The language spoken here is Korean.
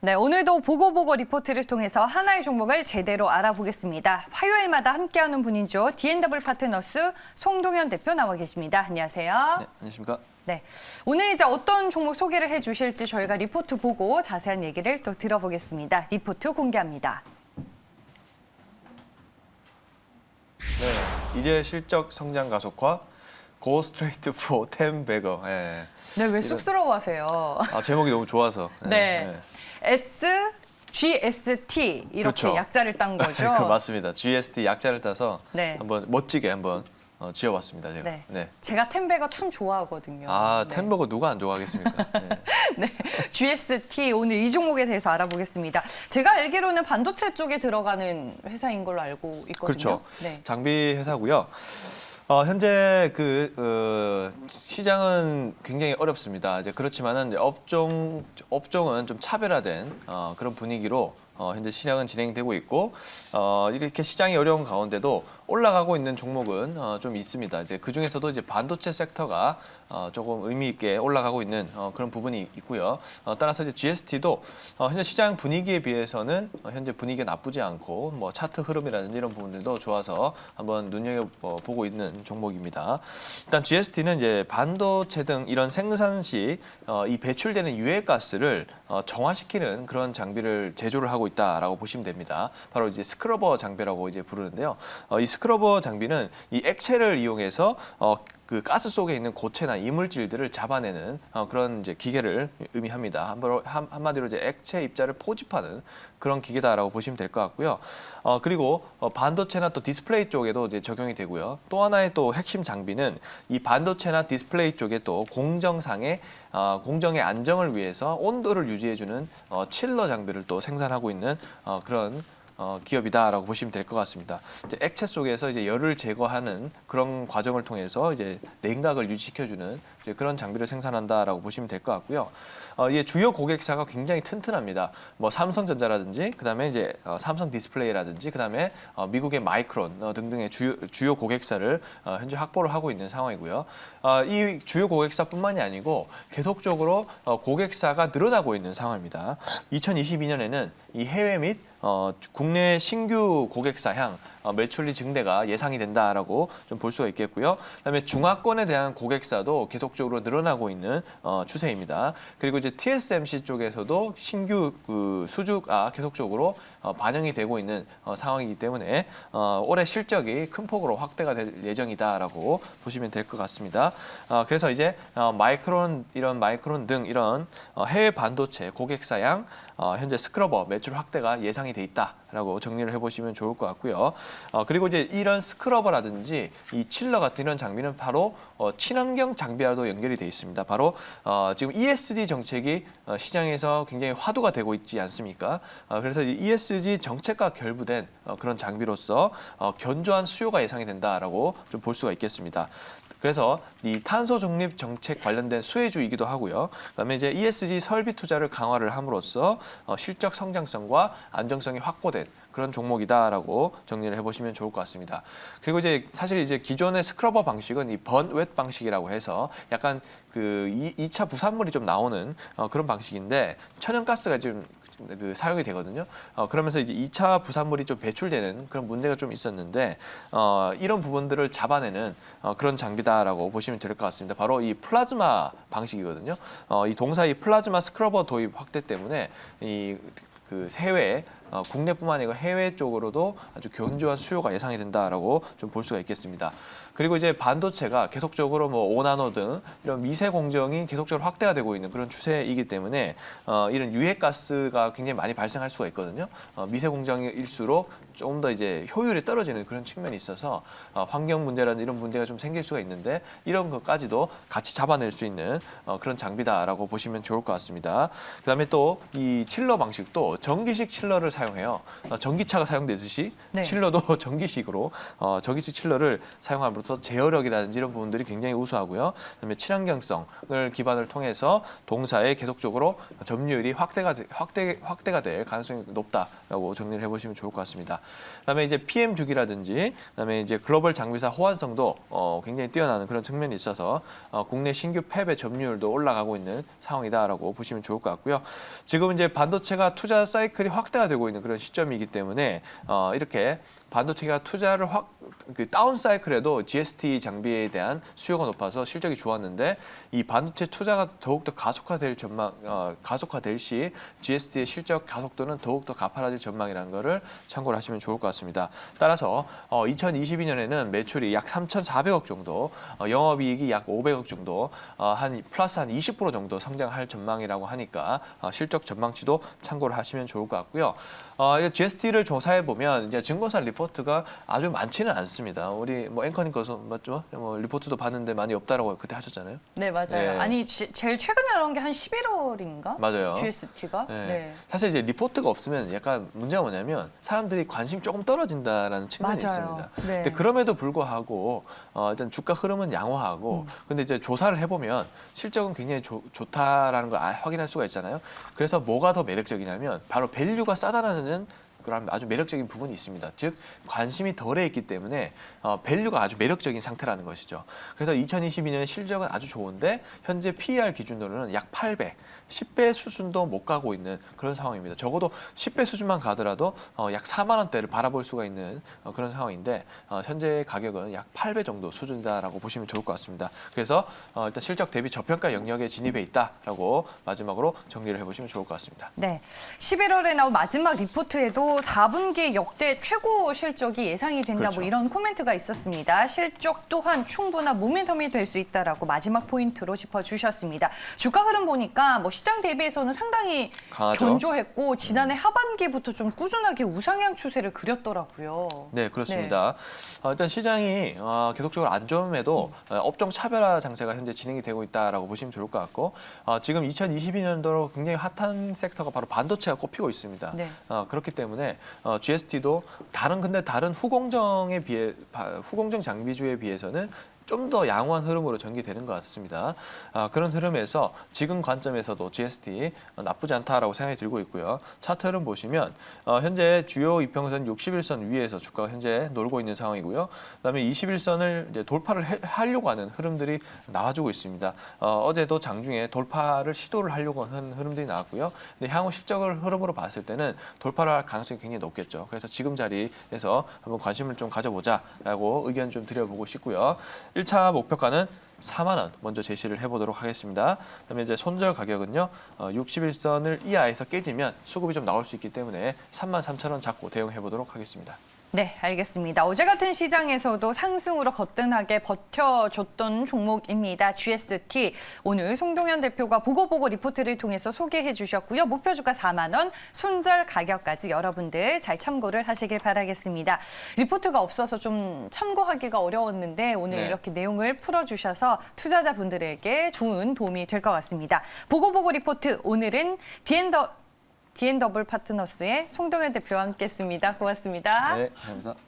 네, 오늘도 보고보고 리포트를 통해서 하나의 종목을 제대로 알아보겠습니다. 화요일마다 함께하는 분이죠. D&W 파트너스 송동현 대표 나와 계십니다. 안녕하세요. 네, 안녕하십니까. 네, 오늘 이제 어떤 종목 소개를 해주실지 저희가 리포트 보고 자세한 얘기를 또 들어보겠습니다. 리포트 공개합니다. 네, 이제 실적 성장 가속화, Go Straight for 10 Bagger. 예. 네, 왜 쑥스러워하세요? 제목이 너무 좋아서. 네, GST 이렇게 그렇죠. 약자를 딴 거죠. 맞습니다. GST 약자를 따서 네. 한번 멋지게 한번 지어봤습니다. 제가. 네. 제가 템베거 참 좋아하거든요. 네. 템버거 누가 안 좋아하겠습니까? 네. 네, GST 오늘 이 종목에 대해서 알아보겠습니다. 제가 알기로는 반도체 쪽에 들어가는 회사인 걸로 알고 있거든요. 그렇죠. 네. 장비 회사고요. 현재 시장은 굉장히 어렵습니다. 이제 그렇지만은 이제 업종은 좀 차별화된 그런 분위기로 현재 시장은 진행되고 있고 이렇게 시장이 어려운 가운데도 올라가고 있는 종목은 좀 있습니다. 이제 그 중에서도 이제 반도체 섹터가 조금 의미 있게 올라가고 있는 그런 부분이 있고요. 따라서 이제 GST도 현재 시장 분위기에 비해서는 현재 분위기가 나쁘지 않고 뭐 차트 흐름이라든지 이런 부분들도 좋아서 한번 눈여겨보고 있는 종목입니다. 일단 GST는 이제 반도체 등 이런 생산 시 이 배출되는 유해가스를 정화시키는 그런 장비를 제조를 하고 있다라고 보시면 됩니다. 바로 이제 스크러버 장비라고 이제 부르는데요. 이 스크러버 장비는 이 액체를 이용해서 그 가스 속에 있는 고체나 이물질들을 잡아내는 그런 이제 기계를 의미합니다. 한마디로 이제 액체 입자를 포집하는 그런 기계다라고 보시면 될 것 같고요. 그리고 반도체나 또 디스플레이 쪽에도 이제 적용이 되고요. 또 하나의 또 핵심 장비는 이 반도체나 디스플레이 쪽에 또 공정의 안정을 위해서 온도를 유지해주는 칠러 장비를 또 생산하고 있는 그런 기업이다라고 보시면 될 것 같습니다. 이제 액체 속에서 이제 열을 제거하는 그런 과정을 통해서 이제 냉각을 유지시켜주는 이제 그런 장비를 생산한다라고 보시면 될 것 같고요. 이게 주요 고객사가 굉장히 튼튼합니다. 뭐 삼성전자라든지 그다음에 이제 삼성 디스플레이라든지 그다음에 미국의 마이크론 등등의 주요 고객사를 현재 확보를 하고 있는 상황이고요. 이 주요 고객사뿐만이 아니고 계속적으로 고객사가 늘어나고 있는 상황입니다. 2022년에는 이 해외 및 국내 신규 고객사 향 매출리 증대가 예상이 된다라고 좀 볼 수가 있겠고요. 그다음에 중화권에 대한 고객사도 계속적으로 늘어나고 있는 추세입니다. 그리고 이제 TSMC 쪽에서도 신규 수주가 계속적으로 반영이 되고 있는 상황이기 때문에 올해 실적이 큰 폭으로 확대가 될 예정이다라고 보시면 될 것 같습니다. 그래서 이제 마이크론 등 이런 해외 반도체 고객사 양 현재 스크러버 매출 확대가 예상이 돼 있다라고 정리를 해보시면 좋을 것 같고요. 그리고 이제 이런 스크러버라든지 이 칠러 같은 이런 장비는 바로 친환경 장비와도 연결이 돼 있습니다. 바로 지금 ESG 정책이 시장에서 굉장히 화두가 되고 있지 않습니까? 그래서 이 ESG 정책과 결부된 그런 장비로서 견조한 수요가 예상이 된다라고 좀 볼 수가 있겠습니다. 그래서 이 탄소 중립 정책 관련된 수혜주이기도 하고요. 그다음에 이제 ESG 설비 투자를 강화를 함으로써 실적 성장성과 안정성이 확보된 그런 종목이다라고 정리를 해보시면 좋을 것 같습니다. 그리고 이제 사실 이제 기존의 스크러버 방식은 이 번웻 방식이라고 해서 약간 그 2차 부산물이 좀 나오는 그런 방식인데 천연가스가 지금 사용이 되거든요. 그러면서 이제 2차 부산물이 좀 배출되는 그런 문제가 좀 있었는데 이런 부분들을 잡아내는 그런 장비다라고 보시면 될 것 같습니다. 바로 이 플라즈마 방식이거든요. 이 동사 이 플라즈마 스크러버 도입 확대 때문에 해외 국내뿐만 아니고 해외 쪽으로도 아주 견조한 수요가 예상이 된다라고 좀 볼 수가 있겠습니다. 그리고 이제 반도체가 계속적으로 뭐 5나노 등 이런 미세 공정이 계속적으로 확대가 되고 있는 그런 추세이기 때문에 이런 유해가스가 굉장히 많이 발생할 수가 있거든요. 미세 공정일수록 좀 더 이제 효율이 떨어지는 그런 측면이 있어서 환경 문제라는 이런 문제가 좀 생길 수가 있는데 이런 것까지도 같이 잡아낼 수 있는 그런 장비다라고 보시면 좋을 것 같습니다. 그다음에 또 이 칠러 방식도 전기식 칠러를 사용해요. 전기차가 사용되듯이 네. 칠러도 전기식으로 전기식 칠러를 사용함으로써 없어서 제어력이라든지 이런 부분들이 굉장히 우수하고요. 그다음에 친환경성을 기반을 통해서 동사에 계속적으로 점유율이 확대가 될 가능성이 높다라고 정리를 해보시면 좋을 것 같습니다. 그다음에 이제 PM 주기라든지 그다음에 이제 글로벌 장비사 호환성도 굉장히 뛰어나는 그런 측면이 있어서 국내 신규 팹의 점유율도 올라가고 있는 상황이다라고 보시면 좋을 것 같고요. 지금 이제 반도체가 투자 사이클이 확대가 되고 있는 그런 시점이기 때문에 이렇게 반도체가 투자를 다운 사이클에도 GST 장비에 대한 수요가 높아서 실적이 좋았는데 이 반도체 투자가 더욱더 가속화될 시 GST의 실적 가속도는 더욱더 가파라질 전망이라는 것을 참고를 하시면 좋을 것 같습니다. 따라서 2022년에는 매출이 약 3,400억 정도, 영업이익이 약 500억 정도, 플러스 한 20% 정도 성장할 전망이라고 하니까 실적 전망치도 참고를 하시면 좋을 것 같고요. GST를 조사해 보면 이제 증거사 리포트가 아주 많지는 않습니다. 우리 뭐 앵커님 거서 맞죠? 뭐 리포트도 봤는데 많이 없다라고 그때 하셨잖아요. 네, 맞아요. 네. 아니, 제일 최근에 나온 게 한 11월인가? 맞아요. GST가. 네. 네. 사실 이제 리포트가 없으면 약간 문제가 뭐냐면 사람들이 관심이 조금 떨어진다라는 측면이 맞아요. 있습니다. 네. 근데 그럼에도 불구하고 일단 주가 흐름은 양호하고 근데 이제 조사를 해보면 실적은 굉장히 좋다라는 걸 확인할 수가 있잖아요. 그래서 뭐가 더 매력적이냐면 바로 밸류가 싸다라는 그런 아주 매력적인 부분이 있습니다. 즉 관심이 덜해 있기 때문에 밸류가 아주 매력적인 상태라는 것이죠. 그래서 2022년 실적은 아주 좋은데 현재 PER 기준으로는 약 8배, 10배 수준도 못 가고 있는 그런 상황입니다. 적어도 10배 수준만 가더라도 약 4만 원대를 바라볼 수가 있는 그런 상황인데 현재 가격은 약 8배 정도 수준이다라고 보시면 좋을 것 같습니다. 그래서 일단 실적 대비 저평가 영역에 진입해 있다라고 마지막으로 정리를 해보시면 좋을 것 같습니다. 네. 11월에 나온 마지막 리포트에도 4분기 역대 최고 실적이 예상이 된다 그렇죠. 뭐 이런 코멘트가 있었습니다. 실적 또한 충분한 모멘텀이 될 수 있다라고 마지막 포인트로 짚어주셨습니다. 주가 흐름 보니까 뭐 시장 대비해서는 상당히 강하죠. 견조했고 지난해 하반기부터 좀 꾸준하게 우상향 추세를 그렸더라고요. 네, 그렇습니다. 일단 시장이 계속적으로 안 좋음에도 업종 차별화 장세가 현재 진행이 되고 있다라고 보시면 좋을 것 같고 지금 2022년도로 굉장히 핫한 섹터가 바로 반도체가 꼽히고 있습니다. 네. 그렇기 때문에 GST도 다른 후공정 장비주에 비해서는 좀 더 양호한 흐름으로 전개되는 것 같습니다. 그런 흐름에서 지금 관점에서도 GST 나쁘지 않다라고 생각이 들고 있고요. 차트 흐름 보시면 현재 주요 이평선 61선 위에서 주가가 현재 놀고 있는 상황이고요. 그다음에 21선을 이제 돌파를 하려고 하는 흐름들이 나와주고 있습니다. 어제도 장중에 돌파를 시도를 하려고 하는 흐름들이 나왔고요. 근데 향후 실적을 흐름으로 봤을 때는 돌파를 할 가능성이 굉장히 높겠죠. 그래서 지금 자리에서 한번 관심을 좀 가져보자라고 의견 좀 드려보고 싶고요. 1차 목표가는 4만 원 먼저 제시를 해보도록 하겠습니다. 그다음에 이제 손절 가격은요 61선을 이하에서 깨지면 수급이 좀 나올 수 있기 때문에 33,000원 잡고 대응해보도록 하겠습니다. 네, 알겠습니다. 어제 같은 시장에서도 상승으로 거뜬하게 버텨줬던 종목입니다. GST. 오늘 송동현 대표가 보고 리포트를 통해서 소개해 주셨고요. 목표 주가 4만 원, 손절 가격까지 여러분들 잘 참고를 하시길 바라겠습니다. 리포트가 없어서 좀 참고하기가 어려웠는데 오늘 네. 이렇게 내용을 풀어주셔서 투자자분들에게 좋은 도움이 될 것 같습니다. 보고 리포트. 오늘은 D&W 파트너스의 송동현 대표와 함께했습니다. 고맙습니다. 네, 감사합니다.